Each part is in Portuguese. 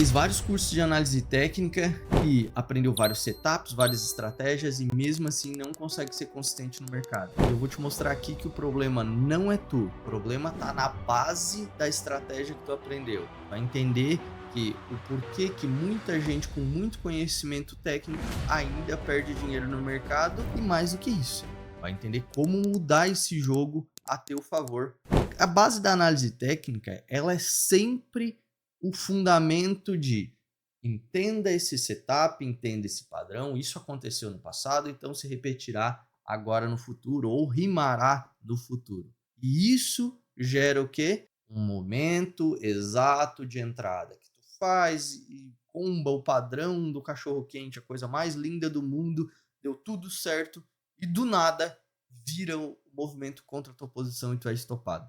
fez vários cursos de análise técnica e aprendeu vários setups, várias estratégias e mesmo assim não consegue ser consistente no mercado. Eu vou te mostrar aqui que o problema não é tu, o problema tá na base da estratégia que tu aprendeu. Vai entender que o porquê que muita gente com muito conhecimento técnico ainda perde dinheiro no mercado e mais do que isso, vai entender como mudar esse jogo a teu favor. A base da análise técnica, ela é sempre o fundamento de entenda esse setup, entenda esse padrão, isso aconteceu no passado, então se repetirá agora no futuro ou rimará no futuro. E isso gera o quê? Um momento exato de entrada que tu faz e comba o padrão do cachorro quente, a coisa mais linda do mundo, deu tudo certo e do nada vira o movimento contra a tua posição e tu é estopado.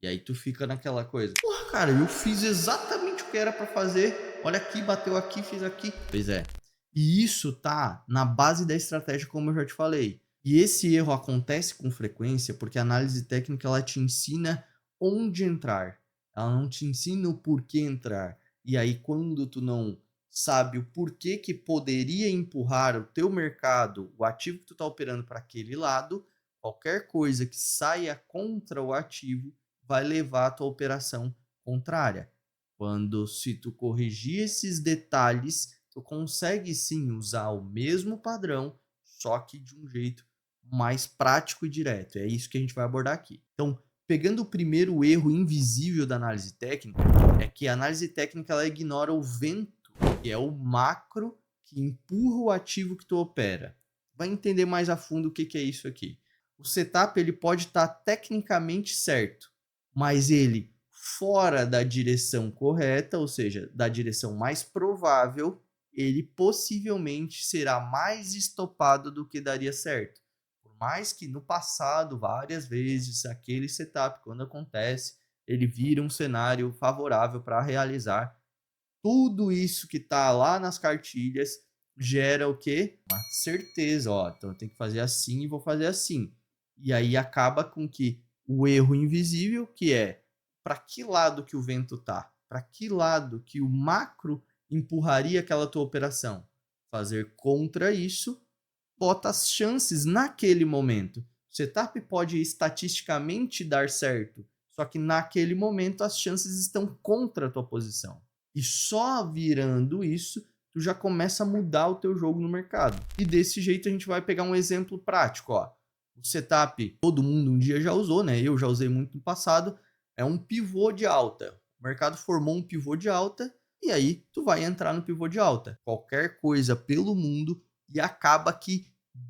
E aí tu fica naquela coisa, porra, cara, eu fiz exatamente o que era pra fazer, olha aqui, bateu aqui, fiz aqui. Pois é. E isso tá na base da estratégia, como eu já te falei. E esse erro acontece com frequência porque a análise técnica ela te ensina onde entrar. Ela não te ensina o porquê entrar. E aí quando tu não sabe o porquê que poderia empurrar o teu mercado, o ativo que tu tá operando para aquele lado, qualquer coisa que saia contra o ativo vai levar a tua operação contrária. Quando se tu corrigir esses detalhes, tu consegue sim usar o mesmo padrão, só que de um jeito mais prático e direto. É isso que a gente vai abordar aqui. Então, pegando o primeiro erro invisível da análise técnica, é que a análise técnica ela ignora o vento, que é o macro que empurra o ativo que tu opera. Vai entender mais a fundo o que é isso aqui. O setup ele pode estar tecnicamente certo, mas ele fora da direção correta, ou seja, da direção mais provável, ele possivelmente será mais estopado do que daria certo. Por mais que no passado, várias vezes, aquele setup, quando acontece, ele vira um cenário favorável para realizar tudo isso que está lá nas cartilhas, gera o quê? Uma certeza, ó, então eu tenho que fazer assim e vou fazer assim. E aí acaba com que o erro invisível, que é para que lado que o vento tá? Para que lado que o macro empurraria aquela tua operação? Fazer contra isso, bota as chances naquele momento. O setup pode estatisticamente dar certo, só que naquele momento as chances estão contra a tua posição. E só virando isso, tu já começa a mudar o teu jogo no mercado. E desse jeito a gente vai pegar um exemplo prático, ó. O setup, todo mundo um dia já usou, né? Eu já usei muito no passado, é um pivô de alta. O mercado formou um pivô de alta e aí tu vai entrar no pivô de alta. Qualquer coisa pelo mundo e acaba que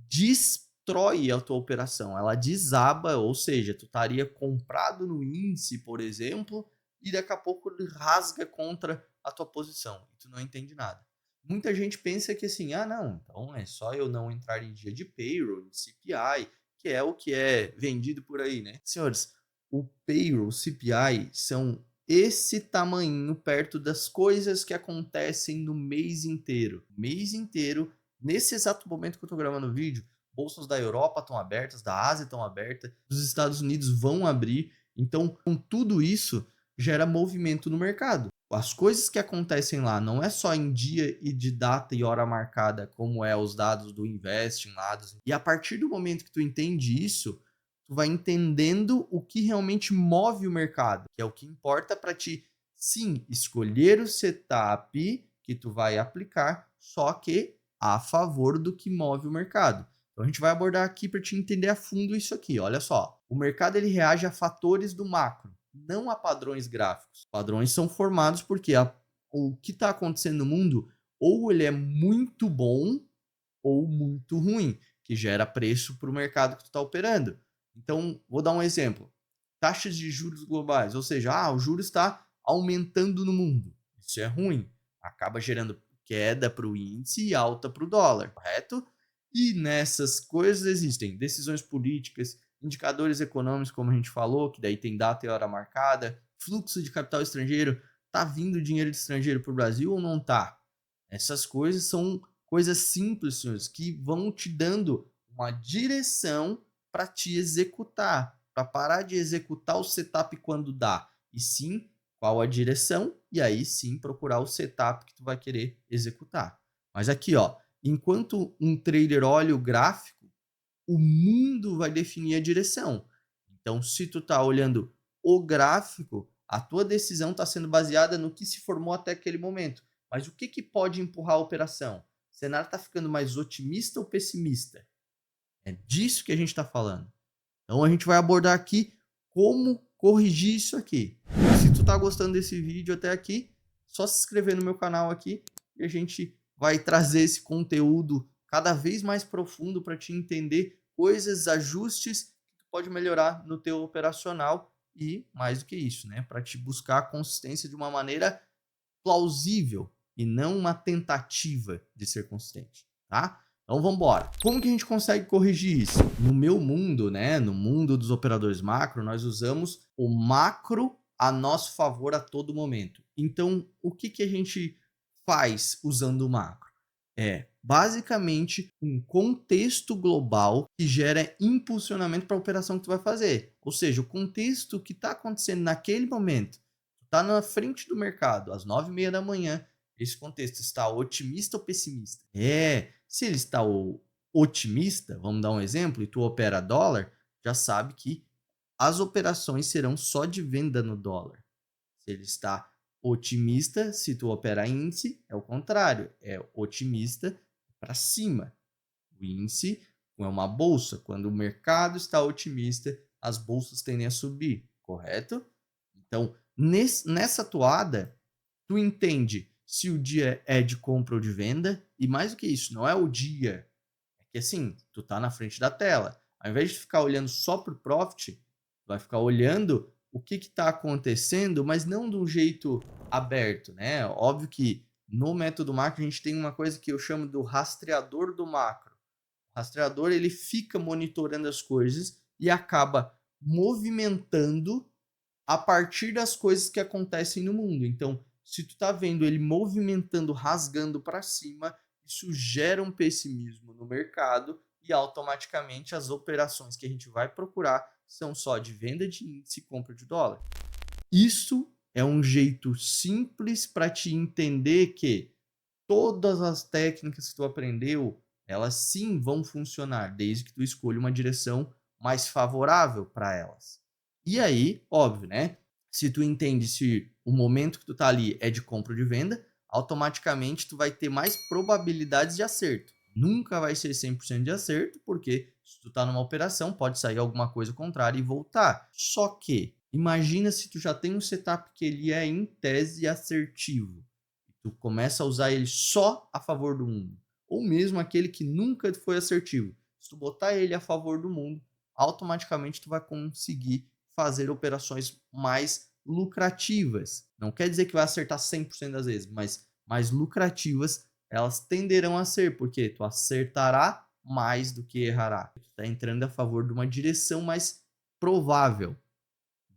destrói a tua operação. Ela desaba, ou seja, tu estaria comprado no índice, por exemplo, e daqui a pouco ele rasga contra a tua posição e tu não entende nada. Muita gente pensa que assim, ah não, então é só eu não entrar em dia de payroll, de CPI, que é o que é vendido por aí, né? Senhores, o payroll, o CPI são esse tamanho perto das coisas que acontecem no mês inteiro. Mês inteiro, nesse exato momento que eu tô gravando o vídeo, bolsas da Europa estão abertas, da Ásia estão abertas, os Estados Unidos vão abrir. Então, com tudo isso, gera movimento no mercado. As coisas que acontecem lá não é só em dia e de data e hora marcada, como é os dados do Investing lá. E a partir do momento que tu entende isso, tu vai entendendo o que realmente move o mercado, que é o que importa para ti, sim, escolher o setup que tu vai aplicar, só que a favor do que move o mercado. Então a gente vai abordar aqui para te entender a fundo isso aqui. Olha só, o mercado ele reage a fatores do macro, não a padrões gráficos. Padrões são formados porque o que está acontecendo no mundo ou ele é muito bom ou muito ruim, que gera preço para o mercado que tu está operando. Então, vou dar um exemplo. Taxas de juros globais, ou seja, o juro está aumentando no mundo. Isso é ruim. Acaba gerando queda para o índice e alta para o dólar, correto? E nessas coisas existem decisões políticas, indicadores econômicos, como a gente falou, que daí tem data e hora marcada, fluxo de capital estrangeiro, tá vindo dinheiro de estrangeiro para o Brasil ou não tá? Essas coisas são coisas simples, senhores, que vão te dando uma direção para te executar, para parar de executar o setup quando dá, e sim qual a direção e aí sim procurar o setup que tu vai querer executar. Mas aqui, ó, enquanto um trader olha o gráfico, o mundo vai definir a direção. Então, se tu tá olhando o gráfico, a tua decisão está sendo baseada no que se formou até aquele momento. Mas o que, que pode empurrar a operação? O cenário está ficando mais otimista ou pessimista? É disso que a gente está falando. Então, a gente vai abordar aqui como corrigir isso aqui. Se tu tá gostando desse vídeo até aqui, só se inscrever no meu canal aqui e a gente vai trazer esse conteúdo cada vez mais profundo para te entender coisas, ajustes que tu pode melhorar no teu operacional e mais do que isso, né, para te buscar a consistência de uma maneira plausível e não uma tentativa de ser consistente, tá? Então vamos embora. Como que a gente consegue corrigir isso? No meu mundo, né, no mundo dos operadores macro, nós usamos o macro a nosso favor a todo momento. Então, o que que a gente faz usando o macro? É basicamente um contexto global que gera impulsionamento para a operação que tu vai fazer. Ou seja, o contexto que está acontecendo naquele momento. Tu está na frente do mercado, às 9h30 da manhã, esse contexto está otimista ou pessimista? Se ele está otimista, vamos dar um exemplo, e tu opera dólar, já sabe que as operações serão só de venda no dólar. Se ele está otimista, se tu opera índice, é o contrário, é otimista para cima. O índice é uma bolsa, quando o mercado está otimista, as bolsas tendem a subir, correto? Então, nessa toada, tu entende se o dia é de compra ou de venda, e mais do que isso, não é o dia, é que assim, tu tá na frente da tela. Ao invés de ficar olhando só pro profit, tu vai ficar olhando o que está acontecendo, mas não de um jeito aberto, né? Óbvio que no método macro a gente tem uma coisa que eu chamo do rastreador do macro. O rastreador ele fica monitorando as coisas e acaba movimentando a partir das coisas que acontecem no mundo. Então, se tu tá vendo ele movimentando, rasgando para cima, isso gera um pessimismo no mercado e automaticamente as operações que a gente vai procurar são só de venda de índice e compra de dólar. Isso é um jeito simples para te entender que todas as técnicas que tu aprendeu, elas sim vão funcionar, desde que tu escolha uma direção mais favorável para elas. E aí, óbvio, né? Se tu entende se o momento que tu tá ali é de compra ou de venda, automaticamente tu vai ter mais probabilidades de acerto. Nunca vai ser 100% de acerto, porque se tu tá numa operação, pode sair alguma coisa contrária e voltar. Só que, imagina se tu já tem um setup que ele é em tese assertivo. Tu começa a usar ele só a favor do mundo. Ou mesmo aquele que nunca foi assertivo. Se tu botar ele a favor do mundo, automaticamente tu vai conseguir fazer operações mais lucrativas. Não quer dizer que vai acertar 100% das vezes, mas mais lucrativas elas tenderão a ser, porque tu acertará mais do que errará. Tu está entrando a favor de uma direção mais provável,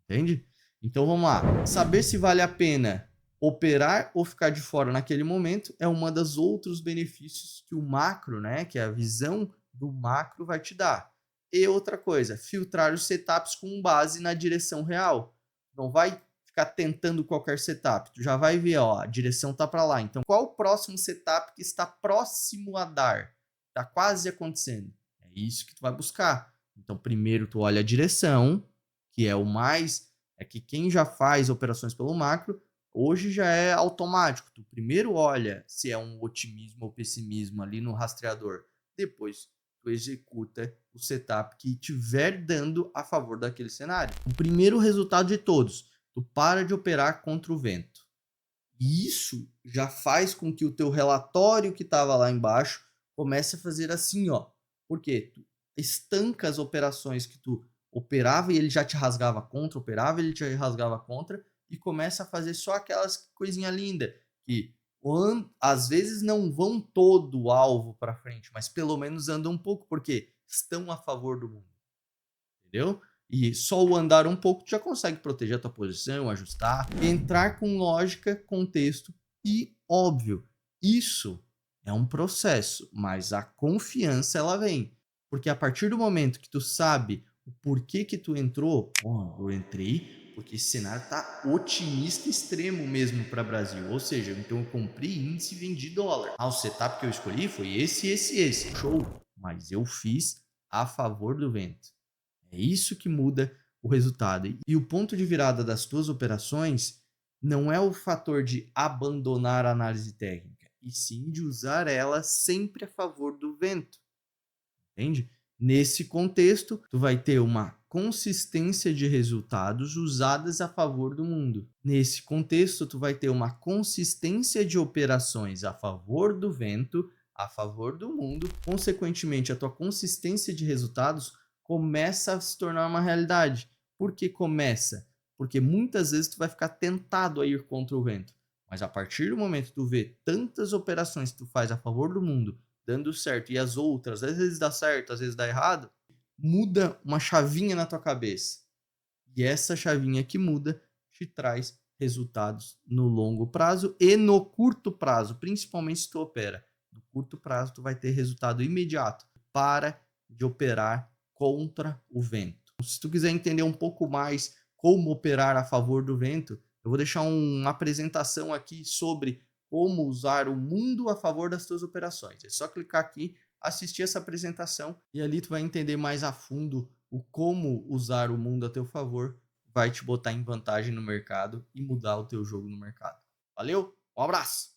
entende? Então vamos lá. Saber se vale a pena operar ou ficar de fora naquele momento é uma das outros benefícios que o macro, né, que é a visão do macro vai te dar. E outra coisa, filtrar os setups com base na direção real. Não vai ficar tentando qualquer setup. Tu já vai ver, ó, a direção tá para lá. Então, qual o próximo setup que está próximo a dar? Tá quase acontecendo. É isso que tu vai buscar. Então, primeiro tu olha a direção, que é o mais é que quem já faz operações pelo macro, hoje já é automático. Tu primeiro olha se é um otimismo ou pessimismo ali no rastreador. Depois tu executa o setup que estiver dando a favor daquele cenário. O primeiro resultado de todos, tu para de operar contra o vento. E isso já faz com que o teu relatório que estava lá embaixo comece a fazer assim, ó. Por quê? Tu estanca as operações que tu operava e ele já te rasgava contra, operava e ele te rasgava contra e começa a fazer só aquelas coisinha linda que às vezes não vão todo o alvo para frente, mas pelo menos andam um pouco porque estão a favor do mundo, entendeu? E só o andar um pouco tu já consegue proteger a tua posição, ajustar, entrar com lógica, contexto e óbvio, isso é um processo, mas a confiança ela vem. Porque a partir do momento que tu sabe o porquê que tu entrou, eu entrei Porque esse cenário tá otimista extremo mesmo para Brasil. Ou seja, então eu comprei índice e vendi dólar. Ah, o setup que eu escolhi foi esse. Show. Mas eu fiz a favor do vento. É isso que muda o resultado. E o ponto de virada das tuas operações não é o fator de abandonar a análise técnica, e sim de usar ela sempre a favor do vento. Entende? Nesse contexto, tu vai ter uma consistência de resultados usadas a favor do mundo. Nesse contexto, tu vai ter uma consistência de operações a favor do vento, a favor do mundo. Consequentemente, a tua consistência de resultados começa a se tornar uma realidade. Por que começa? Porque muitas vezes tu vai ficar tentado a ir contra o vento. Mas a partir do momento que tu vê tantas operações que tu faz a favor do mundo dando certo e as outras, às vezes dá certo, às vezes dá errado, muda uma chavinha na tua cabeça. E essa chavinha que muda te traz resultados no longo prazo e no curto prazo, principalmente se tu opera. No curto prazo tu vai ter resultado imediato. Para de operar contra o vento. Se tu quiser entender um pouco mais como operar a favor do vento, eu vou deixar uma apresentação aqui sobre como usar o mundo a favor das tuas operações. É só clicar aqui, assistir essa apresentação e ali tu vai entender mais a fundo o como usar o mundo a teu favor vai te botar em vantagem no mercado e mudar o teu jogo no mercado. Valeu, um abraço!